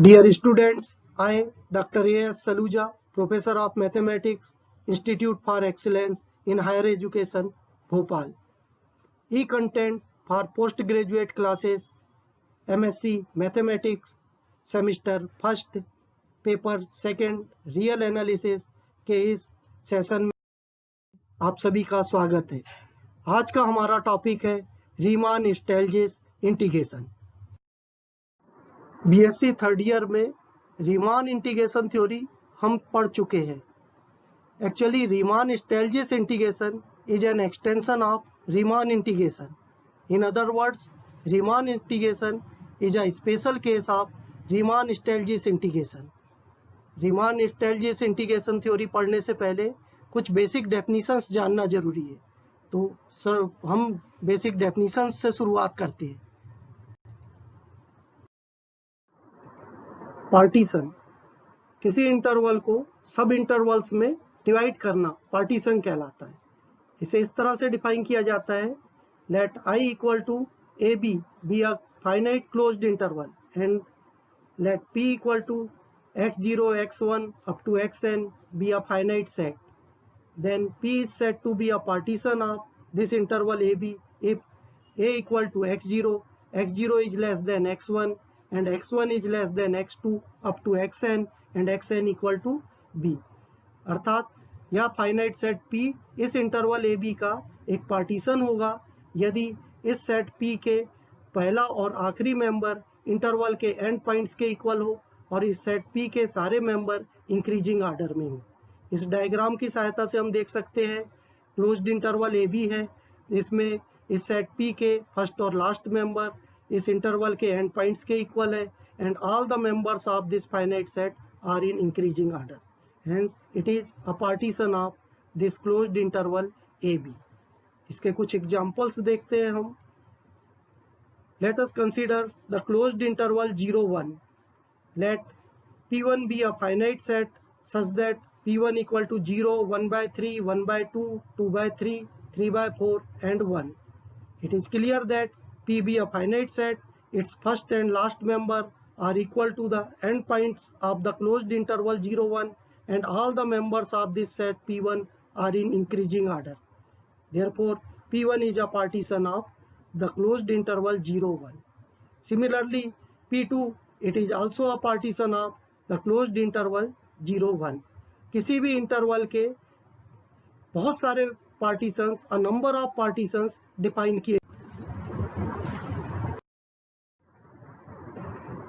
Dear students, I, Dr. A.S. Saluja, Professor of Mathematics, Institute for Excellence in Higher Education, Bhopal. E-content for postgraduate classes, MSc Mathematics, semester first, paper second, real analysis के इस session में आप सभी का स्वागत है। आज का हमारा टॉपिक है Riemann Stieltjes integration. BSc third year में रीमान इंटीग्रेशन थ्योरी हम पढ़ चुके हैं। Actually Riemann Stieltjes integration is an extension of Riemann integration. In other words, Riemann integration is a special case of Riemann-Stieltjes integration. Riemann-Stieltjes integration theory पढ़ने से पहले कुछ basic definitions जानना जरूरी है। तो सर हम बेसिक डेफिनेशंस से शुरुआत करते हैं। पार्टीशन, किसी इंटरवल को सब इंटरवल्स में डिवाइड करना पार्टीशन कहलाता है। इसे इस तरह से डिफाइन किया जाता है, let I equal to AB be a finite closed interval and let P equal to x0, x1 up to xn be a finite set. Then P is said to be a partition of this interval AB if A equal to x0, x0 is less than x1 and x1 is less than x2 up to xn and xn equal to B. अर्थात यह finite set P इस interval AB का एक partition होगा यदि इस set P के पहला और आखिरी मेंबर इंटरवल के एंड पॉइंट्स के इक्वल हो और इस सेट P के सारे मेंबर इंक्रीजिंग ऑर्डर में हो। इस डायग्राम की सहायता से हम देख सकते हैं क्लोज्ड इंटरवल AB है, इसमें इस सेट P के फर्स्ट और लास्ट मेंबर इस इंटरवल के एंड पॉइंट्स के इक्वल है and all the members of this finite set are in increasing order, hence it is a partition of this closed interval AB. इसके कुछ examples देखते हैं हम। Let us consider the closed interval 0, 1. Let P1 be a finite set such that P1 equal to 0, 1 by 3, 1 by 2, 2 by 3, 3 by 4 and 1. It is clear that P be a finite set, its first and last member are equal to the end points of the closed interval 0, 1 and all the members of this set P1 are in increasing order. Therefore, P1 is a partition of the closed interval 0, 1. Similarly, P2, it is also a partition of the closed interval 0, 1. किसी भी interval के बहुत सारे partitions, a number of partitions define किए।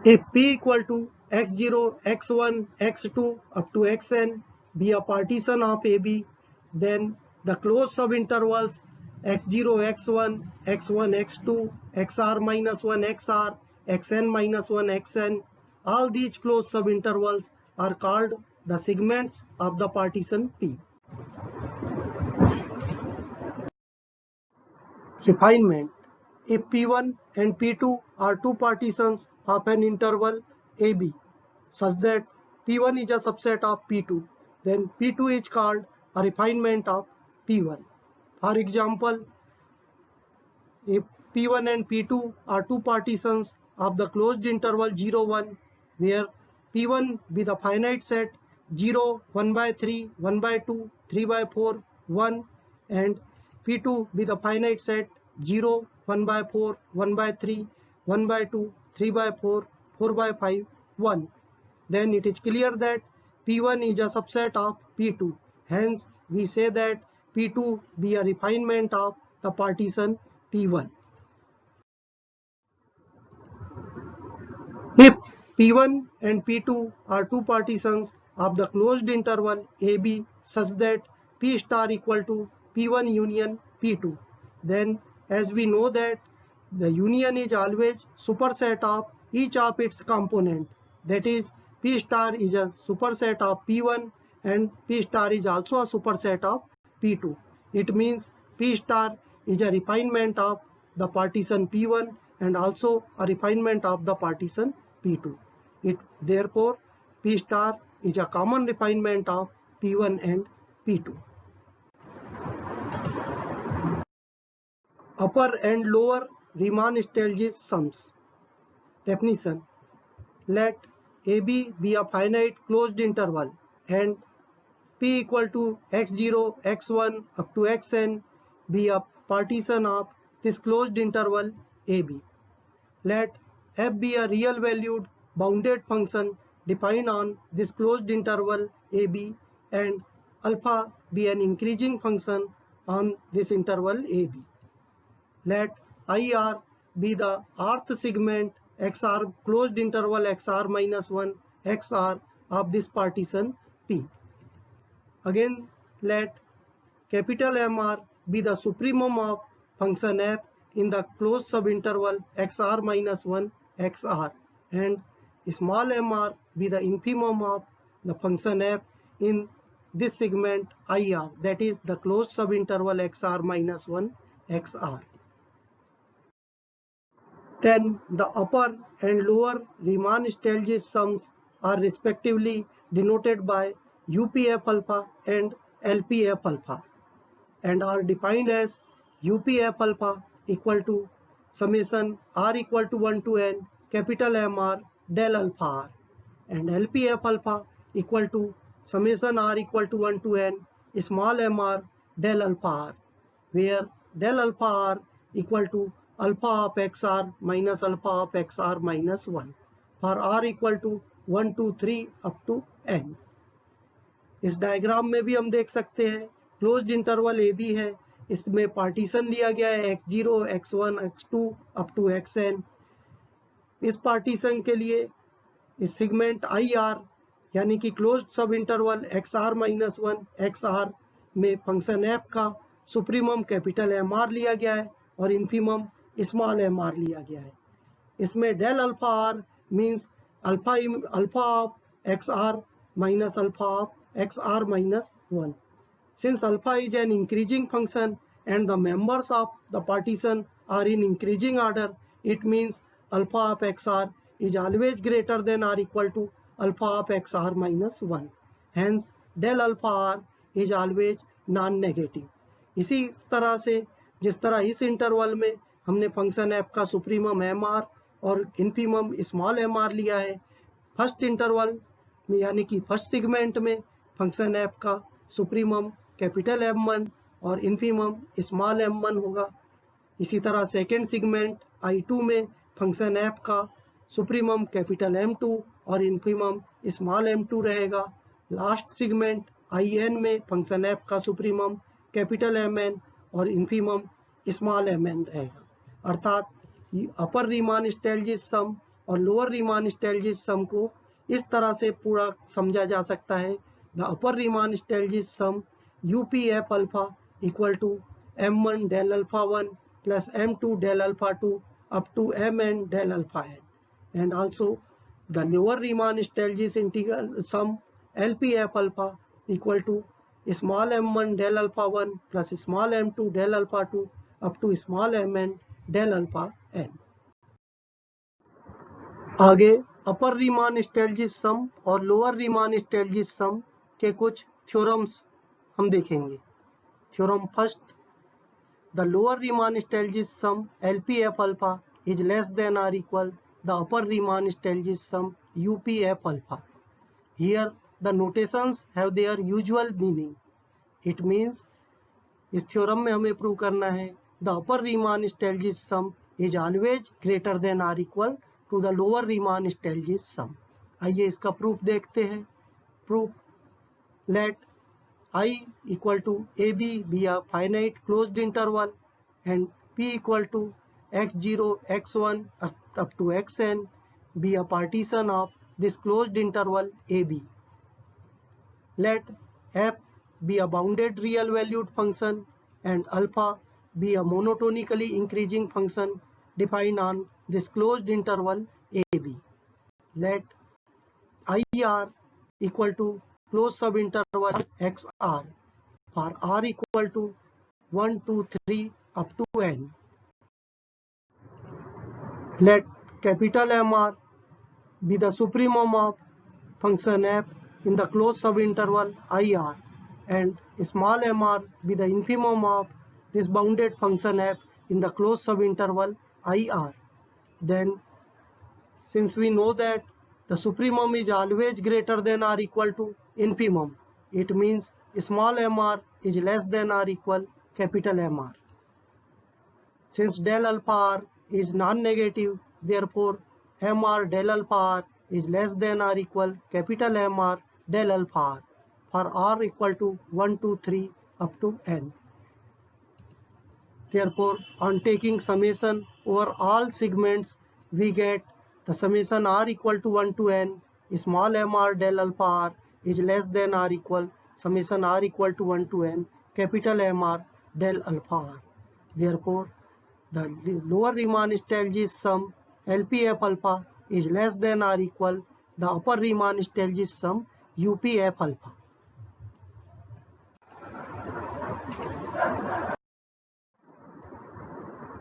If P equal to x0, x1, x2 up to xn be a partition of AB, then the closed subintervals x0, x1, x1, x2, xr minus 1, xr, xn minus 1, xn, all these closed subintervals are called the segments of the partition P. Refinement. If P1 and P2 are two partitions of an interval AB such that P1 is a subset of P2, then P2 is called a refinement of P1. For example, if P1 and P2 are two partitions of the closed interval 0, 1, where P1 be the finite set 0, 1 by 3, 1 by 2, 3 by 4, 1 and P2 be the finite set 0, 1 by 4, 1 by 3, 1 by 2, 3 by 4, 4 by 5, 1. Then it is clear that P1 is a subset of P2. Hence, we say that P2 be a refinement of the partition P1. If P1 and P2 are two partitions of the closed interval AB such that P star equal to P1 union P2, then as we know that the union is always superset of each of its component, that is P star is a superset of P1 and P star is also a superset of P2. It means P star is a refinement of the partition P1 and also a refinement of the partition P2. Therefore, P star is a common refinement of P1 and P2. Upper and lower Riemann-Stieltjes sums. Definition. Let AB be a finite closed interval and P equal to x0, x1 up to xn be a partition of this closed interval AB. Let f be a real valued bounded function defined on this closed interval AB and alpha be an increasing function on this interval AB. Let IR be the rth segment XR closed interval XR minus 1 XR of this partition P. Again, let capital MR be the supremum of function f in the closed subinterval XR minus 1 XR and small mr be the infimum of the function f in this segment IR, that is the closed subinterval XR minus 1 XR. Then the upper and lower Riemann-Stieltjes sums are respectively denoted by UPF alpha and LPF alpha and are defined as UPF alpha equal to summation r equal to 1 to n capital MR del alpha r and LPF alpha equal to summation r equal to 1 to n small mr del alpha r, where del alpha r equal to alpha of xr minus alpha of xr minus 1 for r equal to 1 2 3 up to n. इस diagram में भी हम देख सकते हैं closed interval A B है, इसमें partition लिया गया है x0, x1, x2 up to xn. इस पार्टीशन के लिए इस सेगमेंट IR यानी कि closed sub interval XR minus 1 XR में फंक्शन f का सुप्रीमम कैपिटल MR लिया गया है और इन्फीमम स्मॉल mr लिया गया है. इसमें del alpha r means alpha of XR minus alpha of XR minus 1. Since alpha is an increasing function and the members of the partition are in increasing order, it means alpha of XR is always greater than or equal to alpha of XR minus 1. Hence, del alpha R is always non-negative. इसी तरह से जिस तरह इस interval में हमने function f का supremum mr और इन्फीमम स्मॉल mr लिया है, फर्स्ट इंटरवल में यानी कि फर्स्ट सेगमेंट में फंक्शन f का सुप्रीमम कैपिटल M1 और इन्फीमम स्मॉल m1 होगा. इसी तरह सेकेंड सेगमेंट I2 में फंक्शन f का सुप्रीमम कैपिटल M2 और इन्फीमम स्मॉल m2 रहेगा. लास्ट सेगमेंट IN में फंक्शन f का सुप्रीमम कैपिटल Mn और इन्फीमम स्मॉल mn रहेगा. अर्थात अपर रीमान-स्टाइलजिस सम और लोअर रीमान-स्टाइलजिस सम को इस तरह से पूरा समझा जा सकता है. The upper Riemann Stieltjes sum UPF alpha equal to M1 del alpha 1 plus M2 del alpha 2 up to Mn del alpha n and also the lower Riemann Stieltjes integral sum LPF alpha equal to small m1 del alpha 1 plus small m2 del alpha 2 up to small mn del alpha n. आगे अपर Riemann Stieltjes सम और lower Riemann Stieltjes सम के कुछ theorems हम देखेंगे. Theorem first, the lower Riemann Stieltjes sum LPF alpha is less than और equal the upper Riemann Stieltjes sum UPF alpha. Here the notations have their usual meaning. It means इस theorem में हमें prove करना है the upper Riemann Stieltjes sum is always greater than और equal to the lower Riemann Stieltjes sum. आइए इसका proof देखते हैं. Proof, let I equal to AB be a finite closed interval and P equal to x0, x1 up to xn be a partition of this closed interval AB. Let f be a bounded real valued function and alpha be a monotonically increasing function defined on this closed interval AB. Let IR equal to closed subinterval XR for R equal to 1, 2, 3 up to n. Let capital MR be the supremum of function f in the closed subinterval IR and small mr be the infimum of this bounded function f in the closed subinterval IR. Then, since we know that the supremum is always greater than or equal to infimum. It means small mr is less than or equal capital Mr. Since del alpha r is non-negative, therefore mr del alpha r is less than or equal capital Mr del alpha r for r equal to 1, 2, 3 up to n. Therefore, on taking summation over all segments, we get the summation r equal to 1 to n, small mr del alpha r is less than or equal summation r equal to 1 to n, capital Mr del alpha r. Therefore, the lower Riemann-Stieltjes sum LPF alpha is less than or equal the upper Riemann-Stieltjes sum UPF alpha.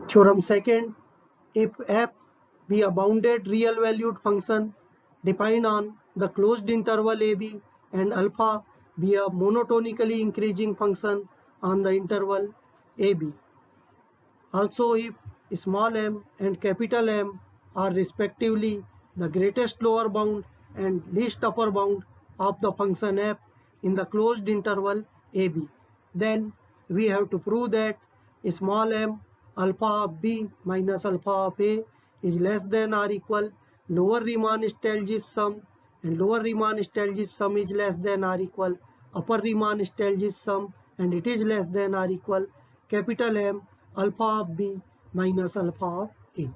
Theorem second, if f be a bounded real valued function defined on the closed interval AB and alpha be a monotonically increasing function on the interval AB. Also, if small m and capital M are respectively the greatest lower bound and least upper bound of the function f in the closed interval AB, then we have to prove that small m alpha of b minus alpha of a is less than or equal lower Riemann-Stieltjes sum, and lower Riemann-Stieltjes sum is less than or equal upper Riemann-Stieltjes sum, and it is less than or equal capital M alpha of b minus alpha of a.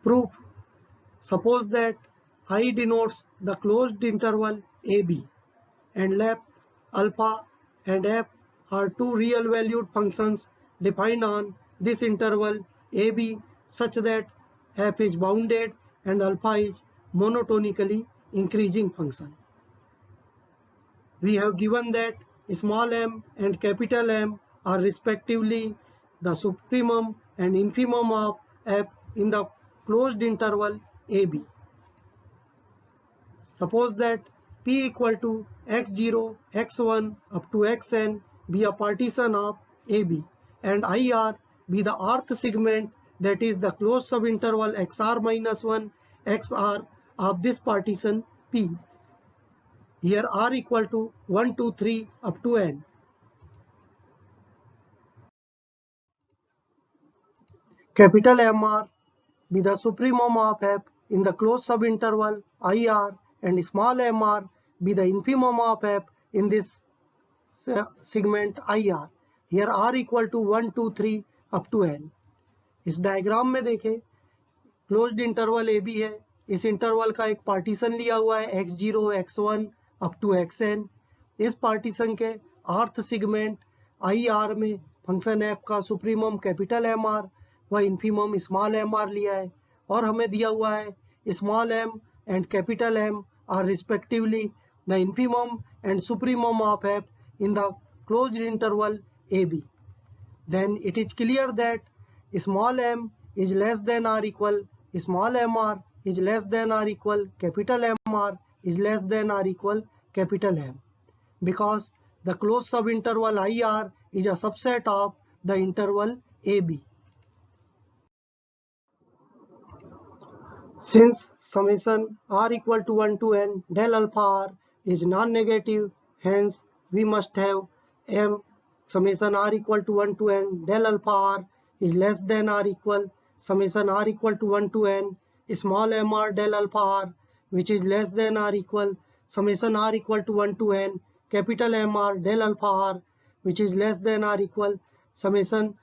Proof. Suppose that I denotes the closed interval AB and left alpha and f are two real valued functions defined on this interval AB such that f is bounded and alpha is monotonically increasing function. We have given that small m and capital M are respectively the supremum and infimum of f in the closed interval AB. Suppose that P equal to x0, x1 up to xn be a partition of AB and IR be the rth segment, that is the closed subinterval xr minus 1 xr of this partition P. Here r equal to 1, 2, 3 up to n. Capital MR be the supremum of f in the closed subinterval IR and small mr be the infimum of f in this segment IR. Here r equal to 1, 2, 3 up to n. इस diagram में देखें closed interval A B है, इस interval का एक partition लिया हुआ है x0, x1 up to xn. इस पार्टीशन के आर्थ सिगमेंट IR में फंक्शन f का सुप्रीमम कैपिटल MR व इन्फीमम स्मॉल mr लिया है और हमें दिया हुआ है small m and capital M are respectively the infimum and supremum of f in the closed interval AB. Then it is clear that small m is less than or equal small mr is less than or equal capital MR is less than or equal capital M, because the closed subinterval IR is a subset of the interval AB. Since summation r equal to 1 to n del alpha r is non-negative, hence we must have m summation r equal to 1 to n del alpha r is less than or equal summation r equal to 1 to n small mr del alpha r, which is less than or equal summation r equal to 1 to n capital MR del alpha r, which is less than or equal summation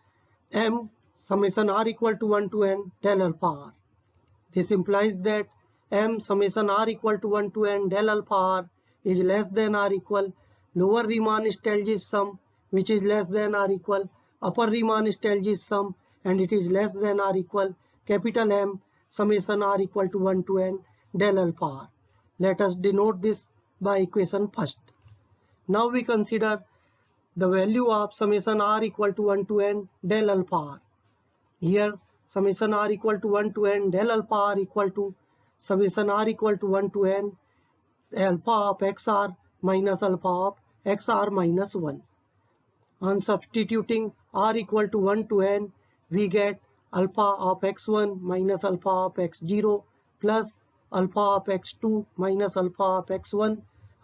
m summation r equal to 1 to n del alpha r. This implies that m summation r equal to 1 to n del alpha r is less than or equal lower Riemann-Stieltjes sum, which is less than or equal upper Riemann-Stieltjes sum, and it is less than or equal capital M summation r equal to 1 to n del alpha r. Let us denote this by equation first. Now we consider the value of summation r equal to 1 to n del alpha r. Here summation r equal to 1 to n del alpha r equal to summation r equal to 1 to n alpha of xr minus alpha of xr minus 1. On substituting r equal to 1 to n, we get alpha of x1 minus alpha of x0 plus alpha of x2 minus alpha of x1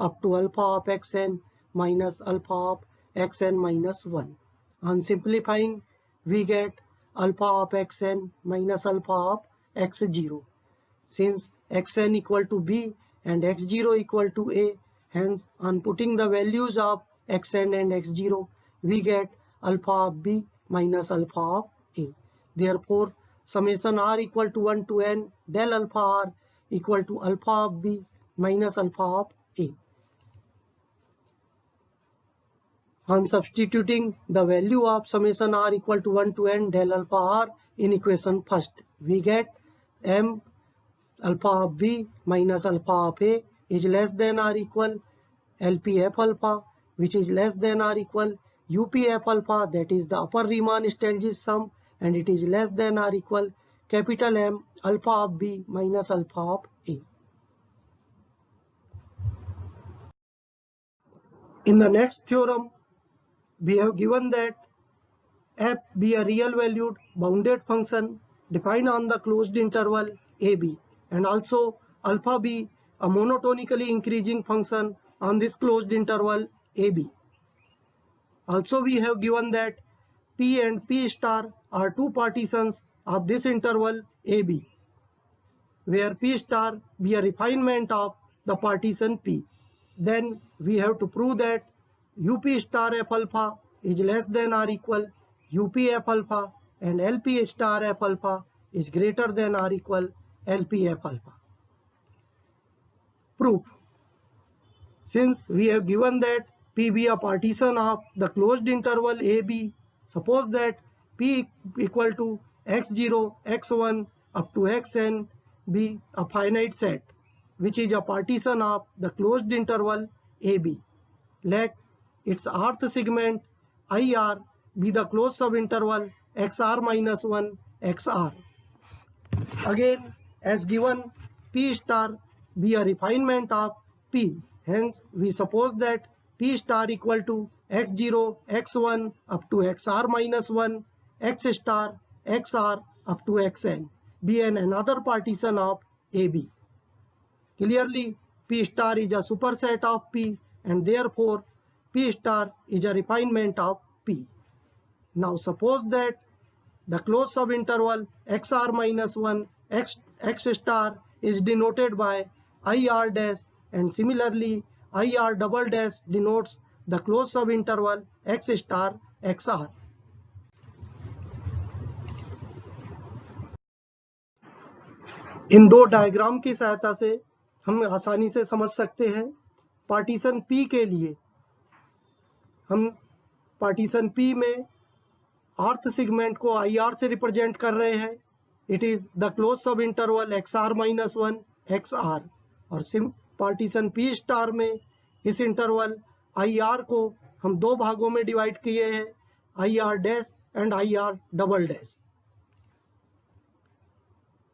up to alpha of xn minus alpha of xn minus 1. On simplifying, we get alpha of xn minus alpha of x0. Since xn equal to b and x0 equal to a, hence on putting the values of xn and x0, we get alpha of b minus alpha of a. Therefore, summation r equal to 1 to n del alpha r equal to alpha of b minus alpha of a. On substituting the value of summation r equal to 1 to n del alpha r in equation first, we get m alpha of b minus alpha of a is less than or equal LPF alpha, which is less than or equal UPF alpha, that is the upper Riemann-Stieltjes sum, and it is less than or equal capital M alpha of b minus alpha of a. In the next theorem, we have given that f be a real valued bounded function defined on the closed interval ab, and also alpha be a monotonically increasing function on this closed interval ab. Also, we have given that p and p star are two partitions of this interval ab, where p star be a refinement of the partition p. Then we have to prove that up star f alpha is less than or equal upf alpha and lp star f alpha is greater than or equal lpf alpha. Proof. Since we have given that p be a partition of the closed interval ab, suppose that p equal to x0, x1 up to xn be a finite set, which is a partition of the closed interval ab. Let its rth segment IR be the closed subinterval xr minus 1 xr. Again, as given, p star be a refinement of p. Hence, we suppose that p star equal to x0, x1 up to xr minus 1, x star, xr up to xn be another partition of AB. Clearly, p star is a superset of p, and therefore p star is a refinement of p. Now suppose that the closed subinterval xr minus 1 x star is denoted by IR dash, and similarly IR double dash denotes the closed subinterval x star xr. इन दो diagram की सहायता से हम आसानी से समझ सकते हैं। पार्टीशन P के लिए हम पार्टीशन P में आर्थ सेगमेंट को IR से रिप्रेजेंट कर रहे हैं। इट इज द क्लोज सब इंटरवल XR माइनस 1 XR, और पार्टीशन P स्टार में इस इंटरवल IR को हम दो भागों में डिवाइड किए हैं, IR dash and IR double dash.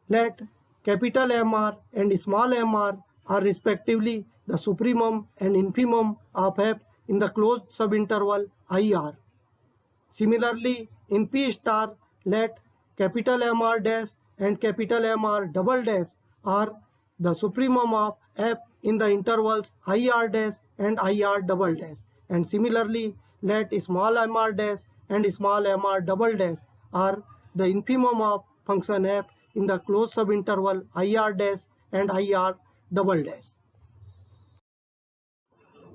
Let capital MR and small mr are respectively the supremum and infimum of f in the closed subinterval IR. Similarly, in P star, let capital MR dash and capital MR double dash are the supremum of f in the intervals IR dash and IR double dash. And similarly, let small mr dash and small mr double dash are the infimum of function f in the closed subinterval IR dash and IR double dash.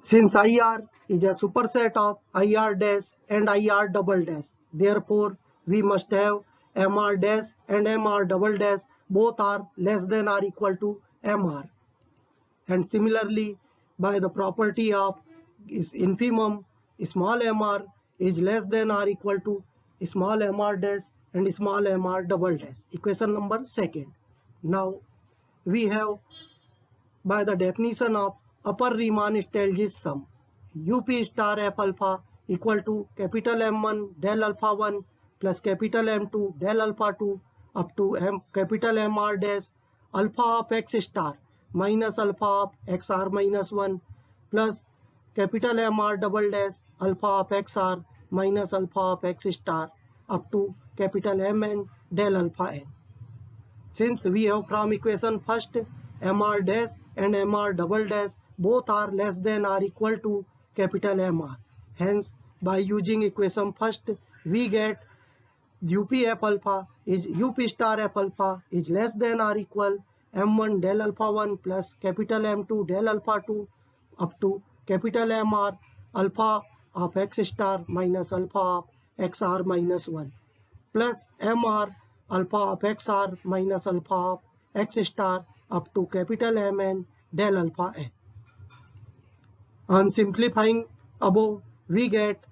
Since IR is a superset of IR dash and IR double dash, therefore we must have MR dash and MR double dash both are less than or equal to MR. And similarly, by the property of infimum, small mr is less than or equal to small mr dash and small mr double dash. Equation number 2nd. Now we have, by the definition of upper Riemann-Stieltjes sum, up star f alpha equal to capital M1 del alpha 1 plus capital M2 del alpha 2 up to capital MR dash alpha of x star minus alpha of xr minus 1 plus capital MR double dash alpha of xr minus alpha of x star up to capital Mn del alpha n. Since we have from equation first mr dash and mr double dash both are less than or equal to capital MR. Hence, by using equation first, we get UP F alpha is UP star F alpha is less than or equal M1 del alpha 1 plus capital M2 del alpha 2 up to capital MR alpha of X star minus alpha of XR minus 1 plus MR alpha of XR minus alpha of X star up to capital MN del alpha N. On simplifying above, we get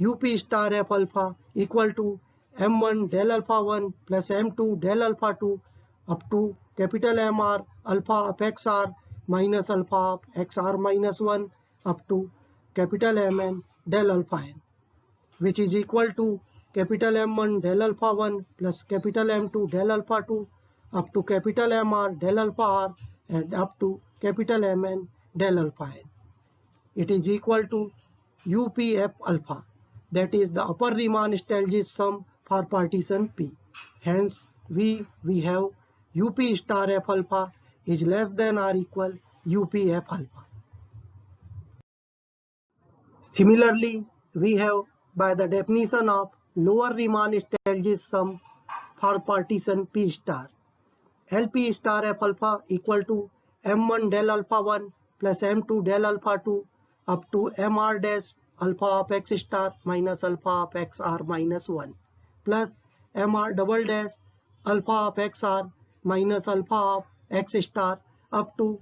UP star F alpha equal to M1 del alpha 1 plus M2 del alpha 2 up to capital MR alpha of XR minus alpha of XR minus 1 up to capital MN del alpha N, which is equal to capital M1 del alpha 1 plus capital M2 del alpha 2 up to capital MR del alpha R and up to capital MN del alpha N. It is equal to UPF alpha, that is the upper Riemann-Stieltjes sum for partition P. Hence, we have UP star F alpha is less than or equal UPF alpha. Similarly, we have by the definition of lower Riemann-Stieltjes sum for partition P star, LP star F alpha equal to M1 del alpha 1 plus M2 del alpha 2 up to MR dash alpha of X star minus alpha of XR minus 1 plus MR double dash alpha of XR minus alpha of X star up to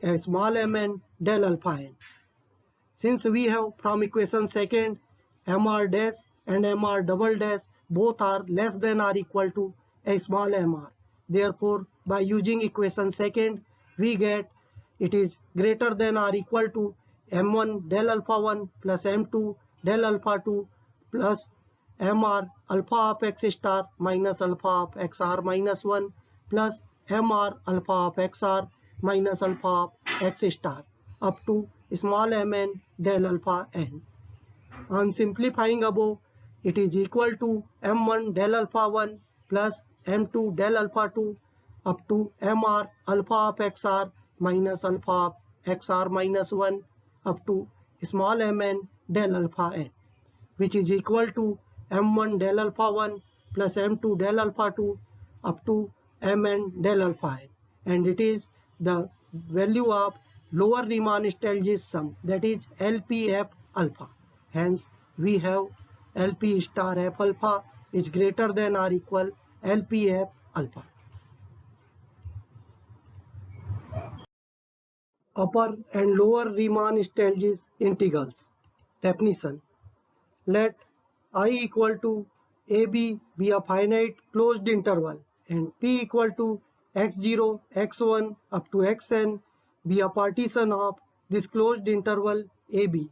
a small mn del alpha n. Since we have from equation second MR dash and MR double dash both are less than or equal to a small mr. Therefore, by using equation second, we get it is greater than or equal to M1 del alpha 1 plus M2 del alpha 2 plus MR alpha of X star minus alpha of XR minus 1 plus MR alpha of XR minus alpha of X star up to small mn del alpha n. On simplifying above, it is equal to M1 del alpha 1 plus M2 del alpha 2 up to MR alpha of XR minus alpha of XR minus 1 up to small mn del alpha n, which is equal to M1 del alpha 1 plus M2 del alpha 2 up to Mn del alpha n, and it is the value of lower Riemann-Stieltjes sum, that is LPF alpha. Hence, we have LP star F alpha is greater than or equal LPF alpha. Upper and lower Riemann-Stieltjes integrals. Definition. Let I equal to AB be a finite closed interval and P equal to x0, x1 up to xn be a partition of this closed interval AB.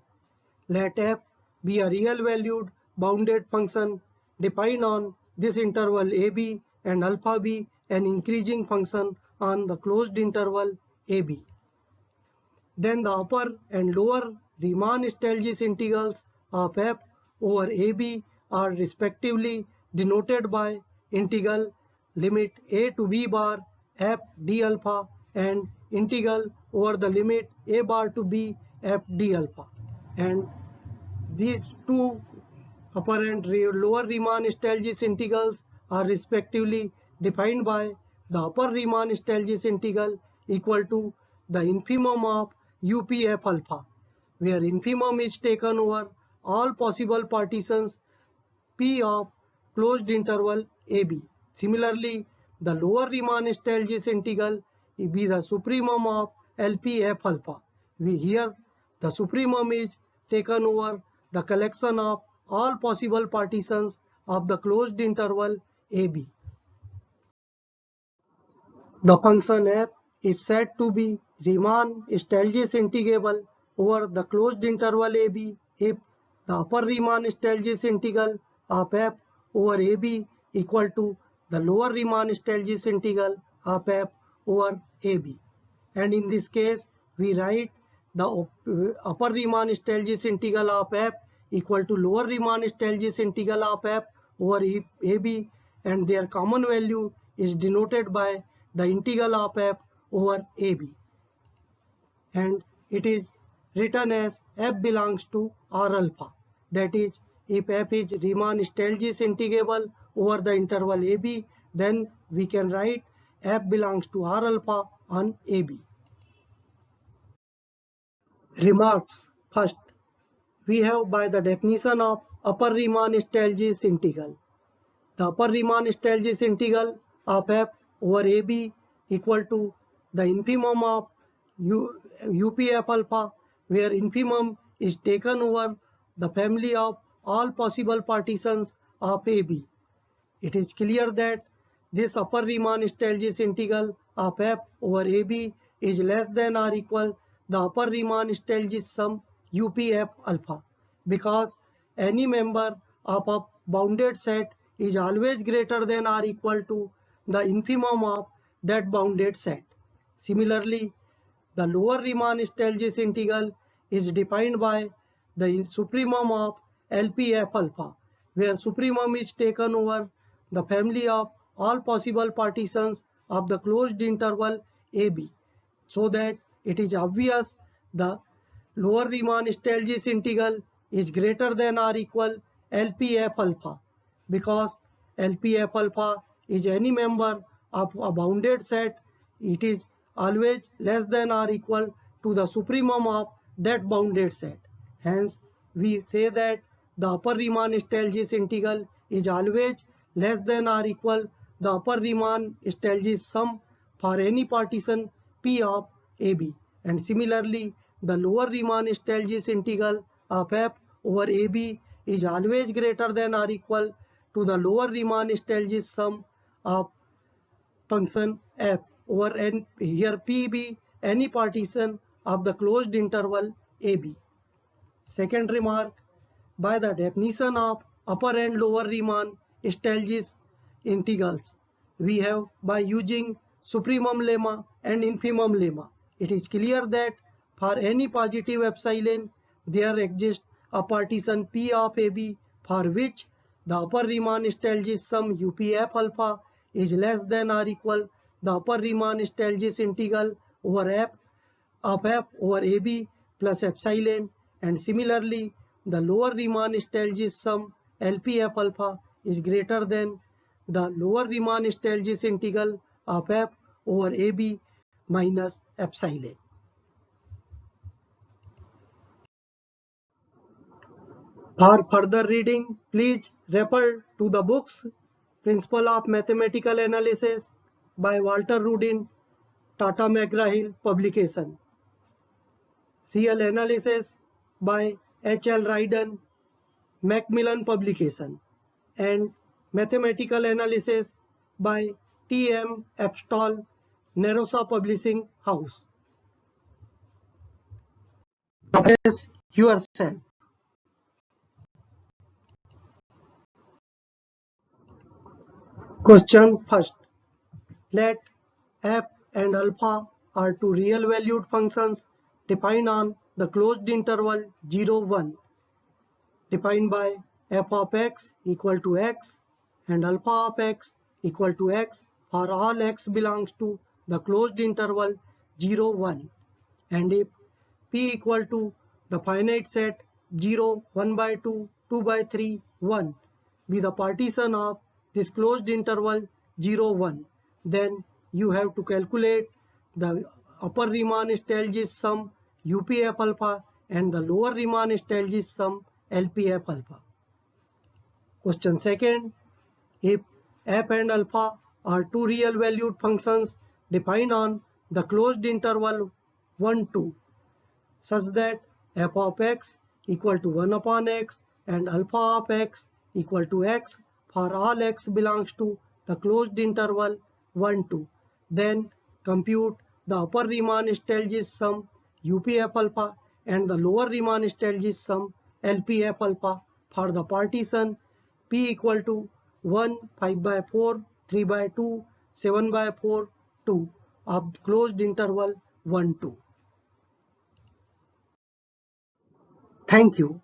Let f be a real valued bounded function defined on this interval AB and alpha be an increasing function on the closed interval AB. Then the upper and lower Riemann-Stieltjes integrals of f over AB are respectively denoted by integral limit a to b bar f d alpha and integral over the limit a bar to b f d alpha. And these two upper and lower Riemann-Stieltjes integrals are respectively defined by the upper Riemann-Stieltjes integral equal to the infimum of UPF alpha, where infimum is taken over all possible partitions P of closed interval AB. Similarly, the lower Riemann-Stieltjes integral will be the supremum of LPF alpha. Here the supremum is taken over the collection of all possible partitions of the closed interval AB. The function f is said to be Riemann-Stieltjes integrable over the closed interval AB if the upper Riemann-Stieltjes integral of f over AB equal to the lower Riemann-Stieltjes integral of f over AB. And in this case, we write the upper Riemann-Stieltjes integral of f equal to lower Riemann-Stieltjes integral of f over AB, and their common value is denoted by the integral of f over AB, and it is written as f belongs to R alpha. That is, if f is Riemann-Stieltjes integrable over the interval AB, then we can write f belongs to R alpha on AB. Remarks. First, we have by the definition of upper Riemann-Stieltjes integral. The upper Riemann-Stieltjes integral of f over AB equal to the infimum of UPF alpha, where infimum is taken over the family of all possible partitions of AB. It is clear that this upper Riemann-Stieltjes integral of f over AB is less than or equal the upper Riemann-Stieltjes sum UPF alpha, because any member of a bounded set is always greater than or equal to the infimum of that bounded set. Similarly, the lower Riemann-Stieltjes integral is defined by the supremum of LPF alpha, where supremum is taken over the family of all possible partitions of the closed interval AB, so that it is obvious the lower Riemann-Stieltjes integral is greater than or equal LPF alpha, because LPF alpha is any member of a bounded set. It is always less than or equal to the supremum of that bounded set. Hence, we say that the upper Riemann-Stieltjes integral is always less than or equal the upper Riemann-Stieltjes sum for any partition P of AB. And similarly, the lower Riemann-Stieltjes integral of f over AB is always greater than or equal to the lower Riemann-Stieltjes sum of function f over n, here P be any partition of the closed interval AB. Second remark, by the definition of upper and lower Riemann-Stieltjes integrals, we have by using supremum lemma and infimum lemma, it is clear that for any positive epsilon, there exists a partition P of AB for which the upper Riemann-Stieltjes sum UPF alpha is less than or equal the upper Riemann-Stieltjes integral over f of f over AB plus epsilon, and similarly the lower Riemann-Stieltjes sum LPF alpha is greater than the lower Riemann-Stieltjes integral of f over AB minus epsilon. For further reading, please refer to the books Principle of Mathematical Analysis by Walter Rudin, Tata McGraw-Hill publication. Real Analysis by H.L. Ryden, Macmillan publication, and Mathematical Analysis by T.M. Epstall, Narosa Publishing House. Practice yourself. Question first. Let f and alpha are two real valued functions defined on the closed interval 0, 1, defined by f of x equal to x and alpha of x equal to x for all x belongs to the closed interval 0, 1, and if p equal to the finite set 0, 1 by 2, 2 by 3, 1 be the partition of this closed interval 0, 1, then you have to calculate the upper Riemann-Stieltjes sum UPF alpha and the lower Riemann-Stieltjes sum LPF alpha. Question second, if f and alpha are two real valued functions defined on the closed interval 1, 2, such that f of x equal to 1 upon x and alpha of x equal to x for all x belongs to the closed interval 1, 2, then compute the upper Riemann-Stieltjes sum UPF alpha and the lower Riemann-Stieltjes sum LPF alpha for the partition P equal to 1, 5 by 4, 3 by 2, 7 by 4, 2 of closed interval 1, 2. Thank you.